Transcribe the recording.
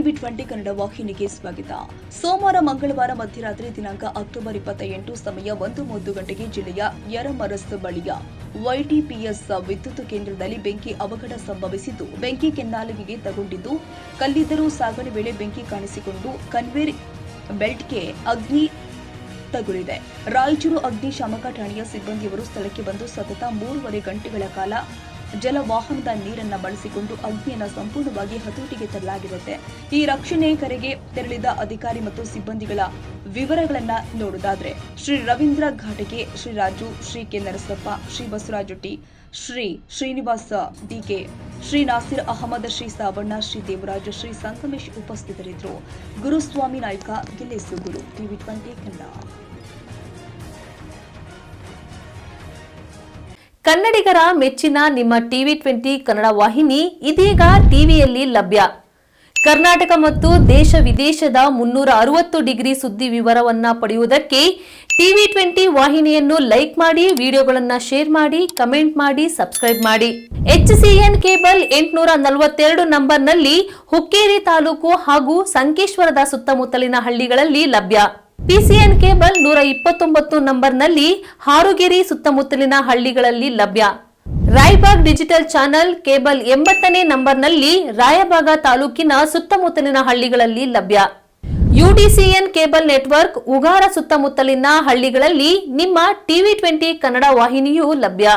TV 20 Kannada ವಾಹಿನಿಗೆ ಸ್ವಾಗತ. ಸೋಮವಾರ ಮಂಗಳವಾರ ಮಧ್ಯರಾತ್ರಿ ದಿನಾಂಕ ಅಕ್ಟೋಬರ್ 28 ಸಮಯ 1:30 ಗಂಟೆಗೆ ಜಿಲ್ಲೆಯ ಯರಮರಸ್ ಬಳಿಯ YTPS ವಿದ್ಯುತ್ ಕೇಂದ್ರದಲ್ಲಿ ಬೆಂಕಿ ಅವಘಡ ಸಂಭವಿಸಿದ್ದು, ಬೆಂಕಿ ಕೆನ್ನಾಲಿಗೆಗೆ ತಗುಲಿದ್ದು, ಕಲ್ಲಿದ್ದಲು ಸಾಗಣೆ ವೇಳೆ ಬೆಂಕಿ ಕಾಣಿಸಿಕೊಂಡು ಕನ್ವೇರ್ ಬೆಲ್ಟ್ಗೆ ಅಗ್ನಿ ತಗುಲಿದೆ. ರಾಯಚೂರು ಅಗ್ನಿಶಾಮಕ ಠಾಣೆಯ ಸಿಬ್ಬಂದಿಯವರು ಸ್ಥಳಕ್ಕೆ ಬಂದು ಸತತ 3.5 ಗಂಟೆಗಳ ಕಾಲ ಜಲವಾಹನದ ನೀರನ್ನು ಬಳಸಿಕೊಂಡು ಅಗ್ನಿಯನ್ನು ಸಂಪೂರ್ಣವಾಗಿ ಹತೋಟಿಗೆ ತರಲಾಗಿರುತ್ತೆ. ಈ ರಕ್ಷಣೆ ಕರೆಗೆ ತೆರಳಿದ ಅಧಿಕಾರಿ ಮತ್ತು ಸಿಬ್ಬಂದಿಗಳ ವಿವರಗಳನ್ನು ನೋಡುವುದಾದ್ರೆ, ಶ್ರೀ ರವೀಂದ್ರ ಘಾಟಗೆ, ಶ್ರೀ ರಾಜು, ಶ್ರೀ ಕೆ ನರಸಪ್ಪ, ಶ್ರೀ ಬಸವರಾಜೊಟ್ಟಿ, ಶ್ರೀ ಶ್ರೀನಿವಾಸ ಡಿಕೆ, ಶ್ರೀ ನಾಸಿರ್ ಅಹಮದ್, ಶ್ರೀ ಸಾವಣ್ಣ, ಶ್ರೀ ದೇವರಾಜ್, ಶ್ರೀ ಸಂಗಮೇಶ್ ಉಪಸ್ಥಿತರಿದ್ದರು. ಗುರುಸ್ವಾಮಿ ನಾಯ್ಕ, ಗಿಲ್ಲೆಸು ಗುರು, ಟಿವಿ 20 ಕನ್ನಡ. ಕನ್ನಡಿಗರ ಮೆಚ್ಚಿನ ನಿಮ್ಮ ಟಿವಿ 20 ಕನ್ನಡ ವಾಹಿನಿ ಇದೀಗ ಟಿವಿಯಲ್ಲಿ ಲಭ್ಯ. ಕರ್ನಾಟಕ ಮತ್ತು ದೇಶ ವಿದೇಶದ 360 ಡಿಗ್ರಿ ಸುದ್ದಿ ವಿವರವನ್ನ ಪಡೆಯುವುದಕ್ಕೆ ಟಿವಿ 20 ವಾಹಿನಿಯನ್ನು ಲೈಕ್ ಮಾಡಿ, ವಿಡಿಯೋಗಳನ್ನು ಶೇರ್ ಮಾಡಿ, ಕಮೆಂಟ್ ಮಾಡಿ, ಸಬ್ಸ್ಕ್ರೈಬ್ ಮಾಡಿ. HCN ಕೇಬಲ್ 842 ನಂಬರ್ನಲ್ಲಿ ಹುಕ್ಕೇರಿ ತಾಲೂಕು ಹಾಗೂ ಸಂಕೇಶ್ವರದ ಸುತ್ತಮುತ್ತಲಿನ ಹಳ್ಳಿಗಳಲ್ಲಿ ಲಭ್ಯ. PCN ಕೇಬಲ್ 129 ನಂಬರ್ನಲ್ಲಿ ಹಾರುಗೆರೆ ಸುತ್ತಮುತ್ತಲಿನ ಹಳ್ಳಿಗಳಲ್ಲಿ ಲಭ್ಯ. ರಾಯಬಾಗ್ ಡಿಜಿಟಲ್ ಚಾನೆಲ್ ಕೇಬಲ್ 80ನೇ ನಂಬರ್ನಲ್ಲಿ ರಾಯಬಾಗ ತಾಲೂಕಿನ ಸುತ್ತಮುತ್ತಲಿನ ಹಳ್ಳಿಗಳಲ್ಲಿ ಲಭ್ಯ. UDCN ಕೇಬಲ್ ನೆಟ್ವರ್ಕ್ ಉಗಾರ ಸುತ್ತಮುತ್ತಲಿನ ಹಳ್ಳಿಗಳಲ್ಲಿ ನಿಮ್ಮ ಟಿವಿ 20 ಕನ್ನಡ ವಾಹಿನಿಯೂ ಲಭ್ಯ.